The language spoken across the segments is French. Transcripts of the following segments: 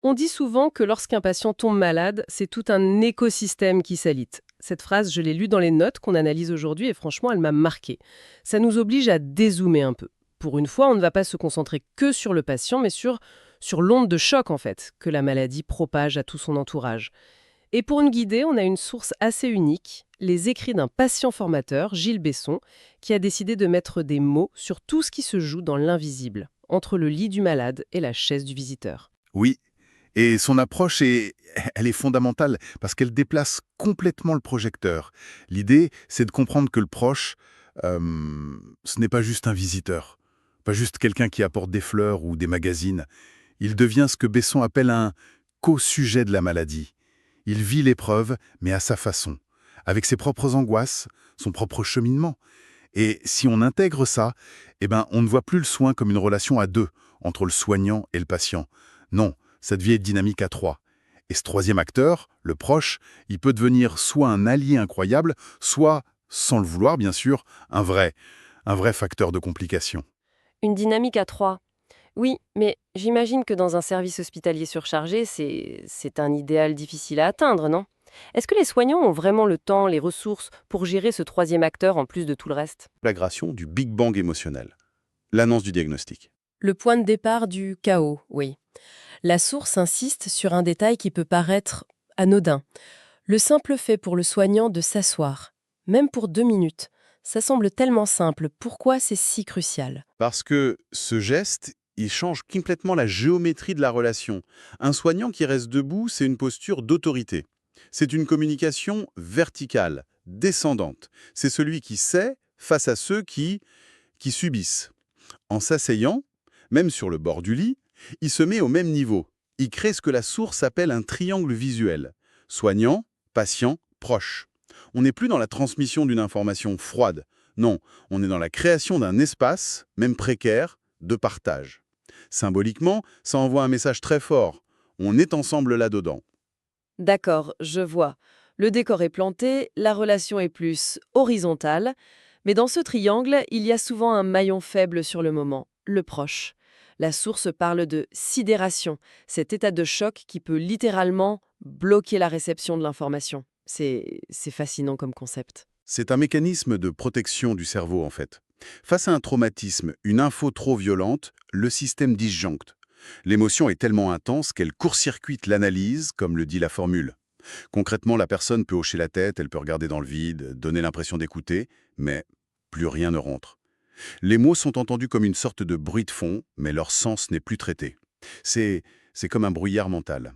On dit souvent que lorsqu'un patient tombe malade, c'est tout un écosystème qui s'alite. Cette phrase, je l'ai lue dans les notes qu'on analyse aujourd'hui et franchement, elle m'a marquée. Ça nous oblige à dézoomer un peu. Pour une fois, on ne va pas se concentrer que sur le patient, mais sur l'onde de choc, en fait, que la maladie propage à tout son entourage. Et pour une guider, on a une source assez unique, les écrits d'un patient formateur, Gilles Besson, qui a décidé de mettre des mots sur tout ce qui se joue dans l'invisible, entre le lit du malade et la chaise du visiteur. Oui, et son approche elle est fondamentale parce qu'elle déplace complètement le projecteur. L'idée, c'est de comprendre que le proche, ce n'est pas juste un visiteur, pas juste quelqu'un qui apporte des fleurs ou des magazines. Il devient ce que Besson appelle un co-sujet de la maladie. Il vit l'épreuve, mais à sa façon, avec ses propres angoisses, son propre cheminement. Et si on intègre ça, on ne voit plus le soin comme une relation à deux, entre le soignant et le patient. Non, ça devient une dynamique à trois. Et ce troisième acteur, le proche, il peut devenir soit un allié incroyable, soit, sans le vouloir bien sûr, un vrai facteur de complications. Une dynamique à trois. Oui, mais j'imagine que dans un service hospitalier surchargé, c'est un idéal difficile à atteindre, non? Est-ce que les soignants ont vraiment le temps, les ressources pour gérer ce troisième acteur en plus de tout le reste? L'aggravation du Big Bang émotionnel. L'annonce du diagnostic. Le point de départ du chaos, oui. La source insiste sur un détail qui peut paraître anodin. Le simple fait pour le soignant de s'asseoir, même pour 2 minutes, ça semble tellement simple. Pourquoi c'est si crucial? Parce que ce geste, il change complètement la géométrie de la relation. Un soignant qui reste debout, c'est une posture d'autorité. C'est une communication verticale, descendante. C'est celui qui sait face à ceux qui subissent. En s'asseyant, même sur le bord du lit, il se met au même niveau. Il crée ce que la source appelle un triangle visuel. Soignant, patient, proche. On n'est plus dans la transmission d'une information froide. Non, on est dans la création d'un espace, même précaire, de partage. Symboliquement, ça envoie un message très fort. On est ensemble là-dedans. D'accord, je vois. Le décor est planté, la relation est plus horizontale, mais dans ce triangle, il y a souvent un maillon faible sur le moment, le proche. La source parle de sidération, cet état de choc qui peut littéralement bloquer la réception de l'information. C'est fascinant comme concept. C'est un mécanisme de protection du cerveau, en fait. Face à un traumatisme, une info trop violente, le système disjoncte. L'émotion est tellement intense qu'elle court-circuite l'analyse, comme le dit la formule. Concrètement, la personne peut hocher la tête, elle peut regarder dans le vide, donner l'impression d'écouter, mais plus rien ne rentre. Les mots sont entendus comme une sorte de bruit de fond, mais leur sens n'est plus traité. C'est c'est comme un brouillard mental,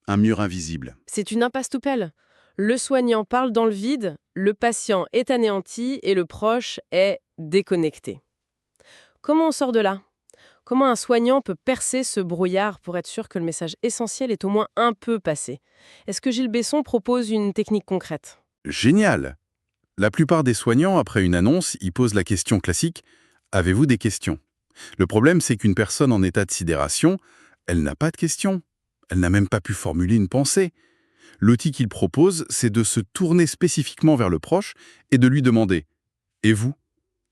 un mur invisible. C'est une impasse toupelle. Le soignant parle dans le vide, le patient est anéanti et le proche est déconnecté. Comment on sort de là? Comment un soignant peut percer ce brouillard pour être sûr que le message essentiel est au moins un peu passé? Est-ce que Gilles Besson propose une technique concrète? Génial! La plupart des soignants, après une annonce, y posent la question classique: avez-vous des questions? Le problème, c'est qu'une personne en état de sidération, elle n'a pas de questions. Elle n'a même pas pu formuler une pensée. L'outil qu'il propose, c'est de se tourner spécifiquement vers le proche et de lui demander: et vous?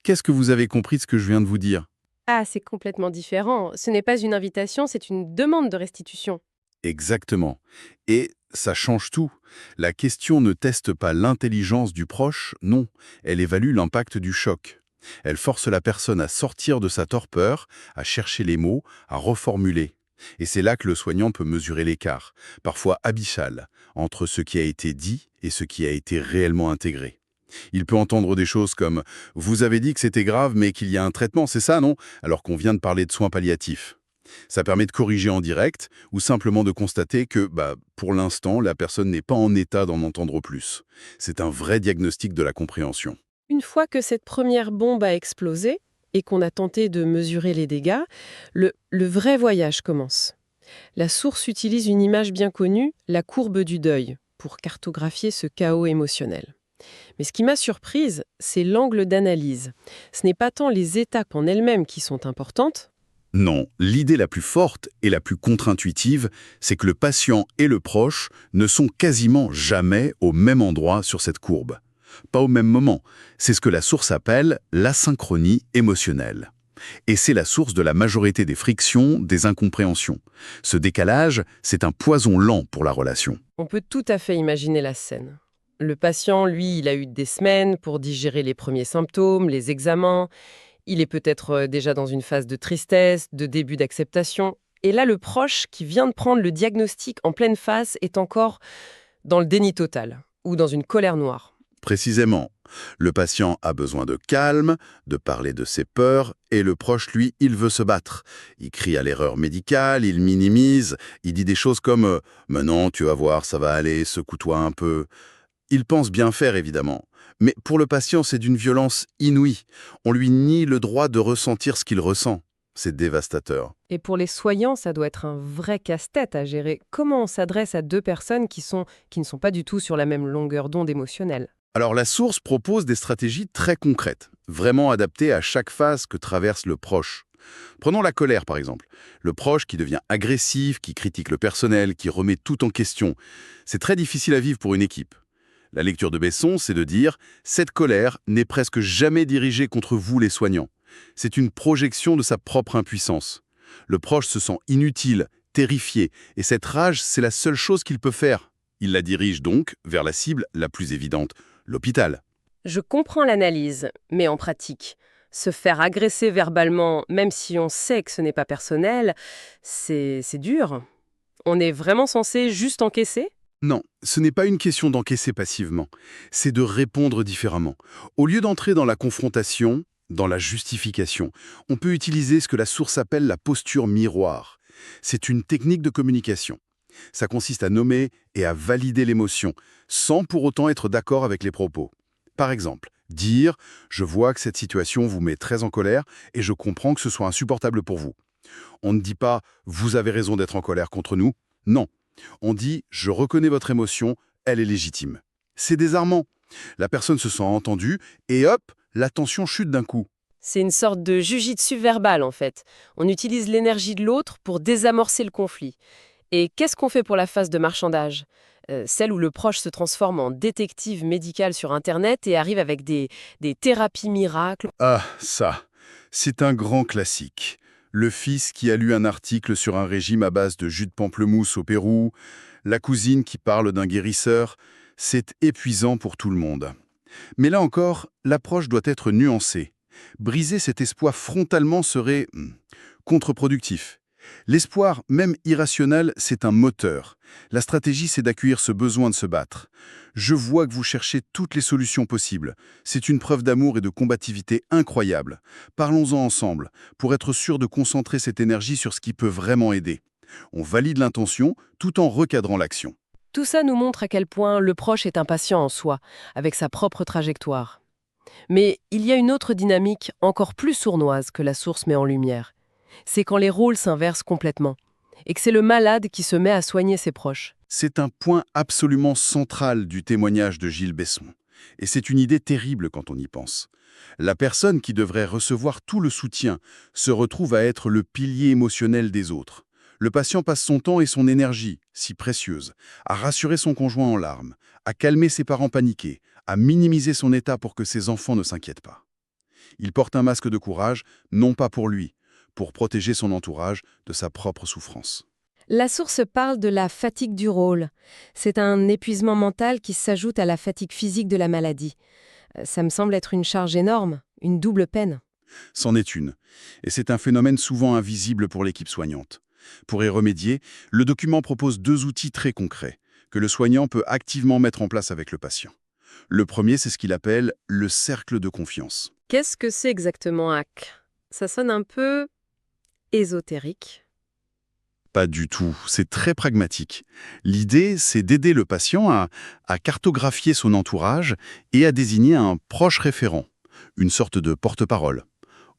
Qu'est-ce que vous avez compris de ce que je viens de vous dire? Ah, c'est complètement différent. Ce n'est pas une invitation, c'est une demande de restitution. Exactement. Et ça change tout. La question ne teste pas l'intelligence du proche, non. Elle évalue l'impact du choc. Elle force la personne à sortir de sa torpeur, à chercher les mots, à reformuler. Et c'est là que le soignant peut mesurer l'écart, parfois abyssal, entre ce qui a été dit et ce qui a été réellement intégré. Il peut entendre des choses comme: vous avez dit que c'était grave mais qu'il y a un traitement, c'est ça, non? Alors qu'on vient de parler de soins palliatifs. Ça permet de corriger en direct ou simplement de constater que, pour l'instant, la personne n'est pas en état d'en entendre plus. C'est un vrai diagnostic de la compréhension. Une fois que cette première bombe a explosé et qu'on a tenté de mesurer les dégâts, le vrai voyage commence. La source utilise une image bien connue, la courbe du deuil, pour cartographier ce chaos émotionnel. Mais ce qui m'a surprise, c'est l'angle d'analyse. Ce n'est pas tant les étapes en elles-mêmes qui sont importantes. Non, l'idée la plus forte et la plus contre-intuitive, c'est que le patient et le proche ne sont quasiment jamais au même endroit sur cette courbe. Pas au même moment. C'est ce que la source appelle l'asynchronie émotionnelle. Et c'est la source de la majorité des frictions, des incompréhensions. Ce décalage, c'est un poison lent pour la relation. On peut tout à fait imaginer la scène. Le patient, lui, il a eu des semaines pour digérer les premiers symptômes, les examens. Il est peut-être déjà dans une phase de tristesse, de début d'acceptation. Et là, le proche qui vient de prendre le diagnostic en pleine face est encore dans le déni total ou dans une colère noire. Précisément, le patient a besoin de calme, de parler de ses peurs, et le proche, lui, il veut se battre. Il crie à l'erreur médicale, il minimise, il dit des choses comme Mais non, tu vas voir, ça va aller, secoue-toi un peu ». Il pense bien faire, évidemment. Mais pour le patient, c'est d'une violence inouïe. On lui nie le droit de ressentir ce qu'il ressent. C'est dévastateur. Et pour les soignants, ça doit être un vrai casse-tête à gérer. Comment on s'adresse à deux personnes qui ne sont pas du tout sur la même longueur d'onde émotionnelle? Alors la source propose des stratégies très concrètes, vraiment adaptées à chaque phase que traverse le proche. Prenons la colère par exemple. Le proche qui devient agressif, qui critique le personnel, qui remet tout en question. C'est très difficile à vivre pour une équipe. La lecture de Besson, c'est de dire « Cette colère n'est presque jamais dirigée contre vous les soignants. C'est une projection de sa propre impuissance. Le proche se sent inutile, terrifié, et cette rage, c'est la seule chose qu'il peut faire. Il la dirige donc vers la cible la plus évidente, l'hôpital. » Je comprends l'analyse, mais en pratique, se faire agresser verbalement, même si on sait que ce n'est pas personnel, c'est dur. On est vraiment censé juste encaisser? Non, ce n'est pas une question d'encaisser passivement, c'est de répondre différemment. Au lieu d'entrer dans la confrontation, dans la justification, on peut utiliser ce que la source appelle la posture miroir. C'est une technique de communication. Ça consiste à nommer et à valider l'émotion, sans pour autant être d'accord avec les propos. Par exemple, dire « Je vois que cette situation vous met très en colère et je comprends que ce soit insupportable pour vous ». On ne dit pas « Vous avez raison d'être en colère contre nous ». Non. On dit « Je reconnais votre émotion, elle est légitime ». C'est désarmant. La personne se sent entendue et hop, la tension chute d'un coup. C'est une sorte de jujitsu verbal en fait. On utilise l'énergie de l'autre pour désamorcer le conflit. Et qu'est-ce qu'on fait pour la phase de marchandage? Celle où le proche se transforme en détective médical sur Internet et arrive avec des thérapies miracles. Ah, ça, c'est un grand classique. Le fils qui a lu un article sur un régime à base de jus de pamplemousse au Pérou, la cousine qui parle d'un guérisseur, c'est épuisant pour tout le monde. Mais là encore, l'approche doit être nuancée. Briser cet espoir frontalement serait contre-productif. L'espoir, même irrationnel, c'est un moteur. La stratégie, c'est d'accueillir ce besoin de se battre. Je vois que vous cherchez toutes les solutions possibles. C'est une preuve d'amour et de combativité incroyable. Parlons-en ensemble, pour être sûr de concentrer cette énergie sur ce qui peut vraiment aider. On valide l'intention tout en recadrant l'action. Tout ça nous montre à quel point le proche est impatient en soi, avec sa propre trajectoire. Mais il y a une autre dynamique encore plus sournoise que la source met en lumière. C'est quand les rôles s'inversent complètement, et que c'est le malade qui se met à soigner ses proches. C'est un point absolument central du témoignage de Gilles Besson. Et c'est une idée terrible quand on y pense. La personne qui devrait recevoir tout le soutien se retrouve à être le pilier émotionnel des autres. Le patient passe son temps et son énergie, si précieuse, à rassurer son conjoint en larmes, à calmer ses parents paniqués, à minimiser son état pour que ses enfants ne s'inquiètent pas. Il porte un masque de courage, non pas pour lui, pour protéger son entourage de sa propre souffrance. La source parle de la fatigue du rôle. C'est un épuisement mental qui s'ajoute à la fatigue physique de la maladie. Ça me semble être une charge énorme, une double peine. C'en est une, et c'est un phénomène souvent invisible pour l'équipe soignante. Pour y remédier, le document propose 2 outils très concrets que le soignant peut activement mettre en place avec le patient. Le premier, c'est ce qu'il appelle le cercle de confiance. Qu'est-ce que c'est exactement, HAC? Ça sonne un peu ésotérique. Pas du tout, c'est très pragmatique. L'idée, c'est d'aider le patient à cartographier son entourage et à désigner un proche référent, une sorte de porte-parole.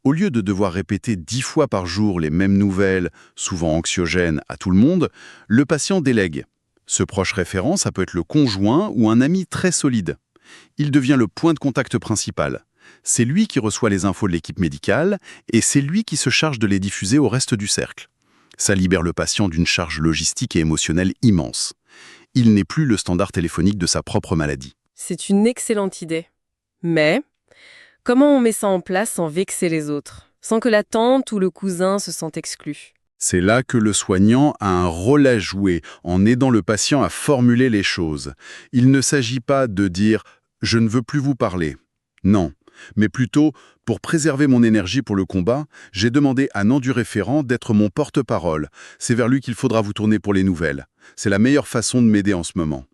Au lieu de devoir répéter 10 fois par jour les mêmes nouvelles, souvent anxiogènes, à tout le monde, le patient délègue. Ce proche référent, ça peut être le conjoint ou un ami très solide. Il devient le point de contact principal. C'est lui qui reçoit les infos de l'équipe médicale et c'est lui qui se charge de les diffuser au reste du cercle. Ça libère le patient d'une charge logistique et émotionnelle immense. Il n'est plus le standard téléphonique de sa propre maladie. C'est une excellente idée. Mais comment on met ça en place sans vexer les autres, sans que la tante ou le cousin se sentent exclus. C'est là que le soignant a un rôle à jouer en aidant le patient à formuler les choses. Il ne s'agit pas de dire « je ne veux plus vous parler ». Non, mais plutôt « pour préserver mon énergie pour le combat, j'ai demandé à Nan du référent d'être mon porte-parole. C'est vers lui qu'il faudra vous tourner pour les nouvelles. C'est la meilleure façon de m'aider en ce moment ».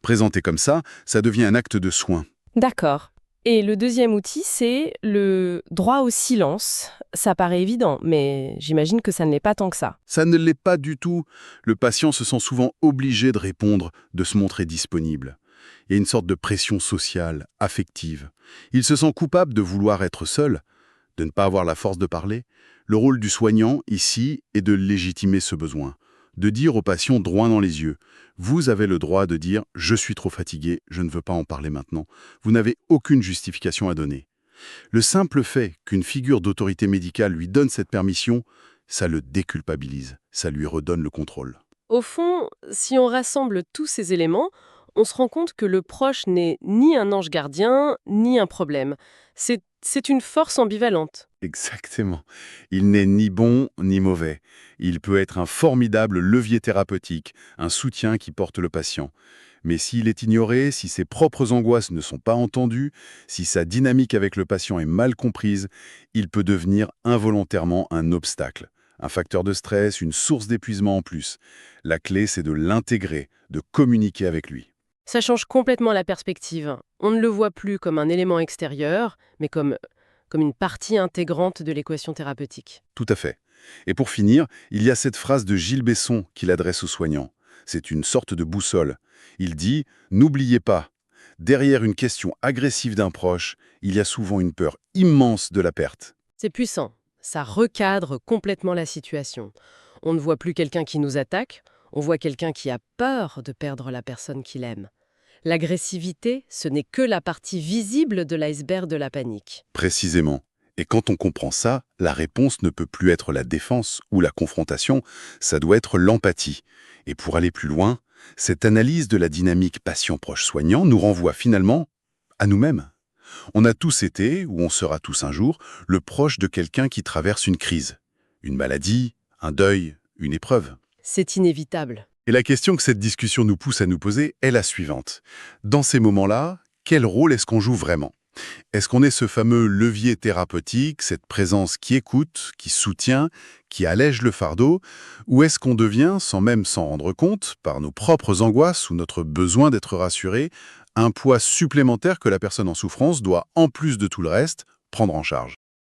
Présenté comme ça devient un acte de soin. D'accord. Et le deuxième outil, c'est le droit au silence. Ça paraît évident, mais j'imagine que ça ne l'est pas tant que ça. Ça ne l'est pas du tout. Le patient se sent souvent obligé de répondre, de se montrer disponible. Il y a une sorte de pression sociale, affective. Il se sent coupable de vouloir être seul, de ne pas avoir la force de parler. Le rôle du soignant, ici, est de légitimer ce besoin, de dire au patient droit dans les yeux « Vous avez le droit de dire « Je suis trop fatigué, je ne veux pas en parler maintenant ». Vous n'avez aucune justification à donner. » Le simple fait qu'une figure d'autorité médicale lui donne cette permission, ça le déculpabilise, ça lui redonne le contrôle. Au fond, si on rassemble tous ces éléments, on se rend compte que le proche n'est ni un ange gardien, ni un problème. C'est une force ambivalente. Exactement. Il n'est ni bon ni mauvais. Il peut être un formidable levier thérapeutique, un soutien qui porte le patient. Mais s'il est ignoré, si ses propres angoisses ne sont pas entendues, si sa dynamique avec le patient est mal comprise, il peut devenir involontairement un obstacle, un facteur de stress, une source d'épuisement en plus. La clé, c'est de l'intégrer, de communiquer avec lui. Ça change complètement la perspective. On ne le voit plus comme un élément extérieur, mais comme une partie intégrante de l'équation thérapeutique. Tout à fait. Et pour finir, il y a cette phrase de Gilles Besson qu'il adresse aux soignants. C'est une sorte de boussole. Il dit « N'oubliez pas, derrière une question agressive d'un proche, il y a souvent une peur immense de la perte. » C'est puissant. Ça recadre complètement la situation. On ne voit plus quelqu'un qui nous attaque, on voit quelqu'un qui a peur de perdre la personne qu'il aime. L'agressivité, ce n'est que la partie visible de l'iceberg de la panique. Précisément. Et quand on comprend ça, la réponse ne peut plus être la défense ou la confrontation, ça doit être l'empathie. Et pour aller plus loin, cette analyse de la dynamique patient-proche-soignant nous renvoie finalement à nous-mêmes. On a tous été, ou on sera tous un jour, le proche de quelqu'un qui traverse une crise, une maladie, un deuil, une épreuve. C'est inévitable. Et la question que cette discussion nous pousse à nous poser est la suivante. Dans ces moments-là, quel rôle est-ce qu'on joue vraiment ? Est-ce qu'on est ce fameux levier thérapeutique, cette présence qui écoute, qui soutient, qui allège le fardeau, ou est-ce qu'on devient, sans même s'en rendre compte, par nos propres angoisses ou notre besoin d'être rassuré, un poids supplémentaire que la personne en souffrance doit, en plus de tout le reste, prendre en charge ?